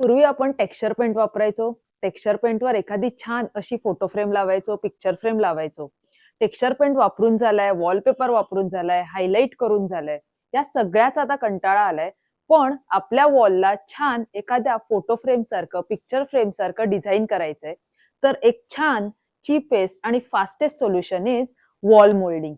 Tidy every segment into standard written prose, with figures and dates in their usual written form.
पूर्वी आपण texture paint वापरायचो. टेक्स्चर पेंटवर एखादी छान अशी फोटो फ्रेम लावायचो, पिक्चर फ्रेम लावायचो. टेक्स्चर पेंट वापरून झालाय, वॉलपेपर वापरून झालाय, हायलाइट करून झालाय. या सगळ्याचा आता कंटाळा आलाय. पण आपल्या वॉलला छान एखाद्या फोटो फ्रेम सारखं, पिक्चर फ्रेम सारखं डिझाइन करायचंय. तर एक छान चीपेस्ट आणि fastest solution is wall moulding.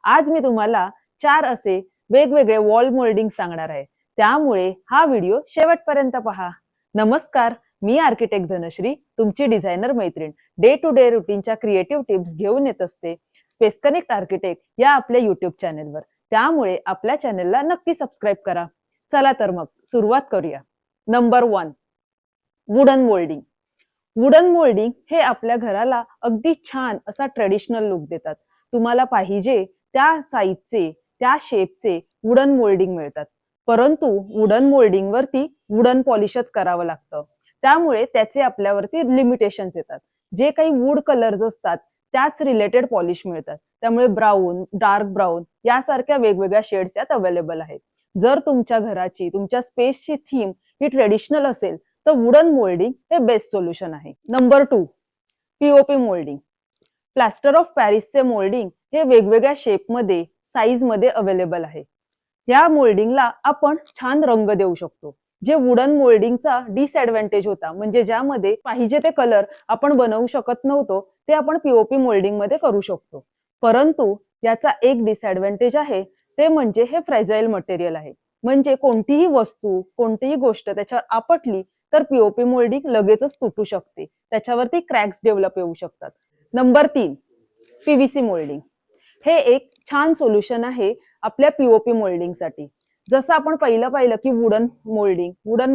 आज मी तुम्हाला 4 असे वेगवेगळे वॉल मोल्डिंग सांगणार आहे. त्यामुळे हा व्हिडिओ शेवटपर्यंत पहा. नमस्कार, मी आर्किटेक्ट धनश्री, तुमची डिझायनर मैत्रीण. डे टू डे रुटीनच्या क्रिएटिव्ह टिप्स घेऊन येत असते स्पेस कनेक्ट आर्किटेक्ट या आपल्या युट्यूब चॅनेलवर. त्यामुळे आपल्या चॅनेलला नक्की सबस्क्राईब करा. चला तर मग सुरुवात करूया. Number 1, wooden moulding. Wooden moulding हे आपल्या घराला अगदी छान असा ट्रेडिशनल लुक देतात. तुम्हाला पाहिजे त्या साईजचे, त्या शेपचे वुडन मोल्डिंग मिळतात. परंतु वुडन मोल्डिंग वरती वुडन पॉलिशच करावं लागतं. त्यामुळे त्याचे आपल्यावरती लिमिटेशन्स येतात. जे काही वूड कलर्स असतात त्याच रिलेटेड पॉलिश मिळतात. त्यामुळे ब्राऊन, डार्क ब्राऊन यासारख्या वेगवेगळ्या शेड्स यात अवेलेबल आहेत. जर तुमच्या घराची, तुमच्या स्पेसची थीम ही ट्रेडिशनल असेल तर वुडन मोल्डिंग हे बेस्ट सोल्युशन आहे. Number 2, POP moulding. Plaster of पॅरिसचे मोल्डिंग हे वेगवेगळ्या शेपमध्ये, साईजमध्ये अवेलेबल आहे. या मोल्डिंगला आपण छान रंग देऊ शकतो. जे वुडन मोल्डिंगचा डिसएडव्हान्टेज होता, म्हणजे ज्यामध्ये पाहिजे ते कलर आपण बनवू शकत नव्हतो, ते आपण पीओपी मोल्डिंग मध्ये करू शकतो. परंतु याचा एक डिसएडव्हान्टेज आहे, ते म्हणजे हे फ्रेजाईल मटेरियल आहे. म्हणजे कोणतीही वस्तू, कोणतीही गोष्ट त्याच्यावर आपटली तर पीओपी मोल्डिंग लगेचच तुटू शकते. त्याच्यावरती क्रॅक्स डेव्हलप होऊ शकतात. Number 3, PVC moulding. हे एक छान सोल्युशन आहे आपल्या पीओपी मोल्डिंग साठी. जसं आपण पाहिलं की वुडन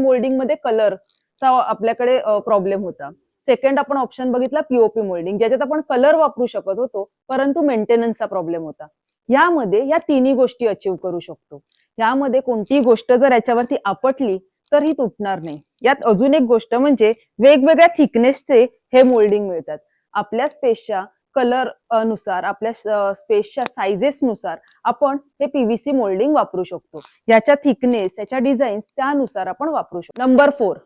मोल्डिंग मध्ये कलरचा आपल्याकडे प्रॉब्लेम होता. सेकंड आपण ऑप्शन बघितला पीओपी मोल्डिंग, ज्याच्यात आपण कलर वापरू शकत होतो, परंतु मेंटेनन्सचा प्रॉब्लेम होता. यामध्ये या तिन्ही गोष्टी अचीव्ह करू शकतो. यामध्ये कोणतीही गोष्ट जर याच्यावरती आपटली तर ही तुटणार नाही. यात अजून एक गोष्ट म्हणजे वेगवेगळ्या थिकनेसचे हे मोल्डिंग मिळतात. आपल्या स्पेसच्या कलर नुसार, आपल्या स्पेसच्या साइजेस नुसार आपण हे पीव्हीसी मोल्डिंग वापरू शकतो. याच्या थिकनेस, याच्या डिझाईन्स त्यानुसार आपण वापरू शकतो. Number 4,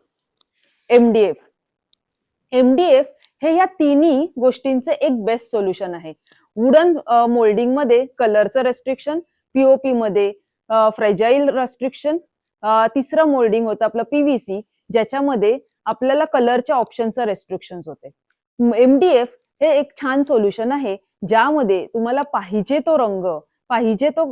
MDF. एमडीएफ हे या तिन्ही गोष्टींचे एक बेस्ट सोल्युशन आहे. वुडन मोल्डिंग मध्ये कलरचं रेस्ट्रिक्शन, पीओपी मध्ये फ्रेजाईल रेस्ट्रिक्शन, तिसरं मोल्डिंग होतं आपलं पीव्हीसी, ज्याच्यामध्ये आपल्याला कलरच्या ऑप्शनचं रेस्ट्रिक्शन्स होते. एमडीएफ हे एक छान सोल्युशन आहे, ज्यामध्ये तुम्हाला पाहिजे तो रंग, पाहिजे तो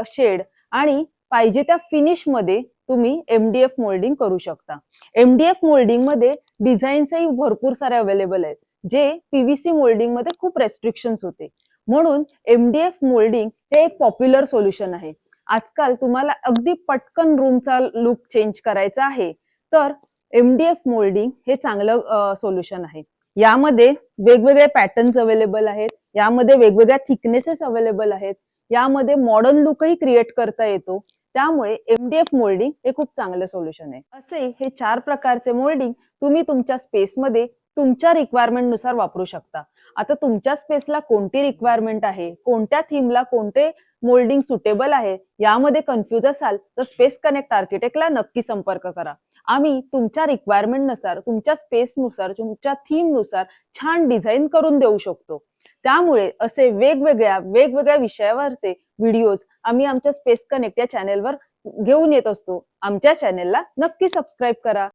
शेड आणि पाहिजे त्या फिनिश मध्ये तुम्ही एमडीएफ मोल्डिंग करू शकता. एमडीएफ मोल्डिंग मध्ये डिझाईन्सही भरपूर सारे अवेलेबल आहेत, जे पीव्हीसी मोल्डिंग मध्ये खूप रेस्ट्रिक्शन्स होते. म्हणून एमडीएफ मोल्डिंग हे एक पॉप्युलर सोल्युशन आहे. आजकाल तुम्हाला अगदी पटकन रूमचा लुक चेंज करायचा आहे तर एमडीएफ मोल्डिंग हे चांगलं सोल्युशन आहे. यामध्ये वेगवेगळे पॅटर्न्स अवेलेबल आहेत, यामध्ये वेगवेगळ्या थिकनेसेस अवेलेबल आहेत, यामध्ये मॉडर्न लुकही क्रिएट करता येतो. त्यामुळे एमडीएफ मोल्डिंग हे खूप चांगलं सोल्युशन आहे. असे हे 4 प्रकारचे मोल्डिंग तुम्ही तुमच्या स्पेसमध्ये तुमच्या रिक्वायरमेंट नुसार वापरू शकता. आता तुमच्या स्पेसला कोणती रिक्वायरमेंट आहे, कोणत्या थीमला कोणते मोल्डिंग सुटेबल आहे, यामध्ये कन्फ्युज असाल तर स्पेस कनेक्ट आर्किटेक्टला नक्की संपर्क करा. आम्ही तुमच्या रिक्वायरमेंट नुसार, तुमच्या स्पेस नुसार, तुमच्या थीम नुसार छान डिझाईन करून देऊ शकतो. त्यामुळे असे वेगवेगळ्या विषयावरचे व्हिडिओज आम्ही आमच्या स्पेस कनेक्ट या चॅनेलवर घेऊन येत असतो. आमच्या चॅनेलला नक्की सबस्क्राईब करा.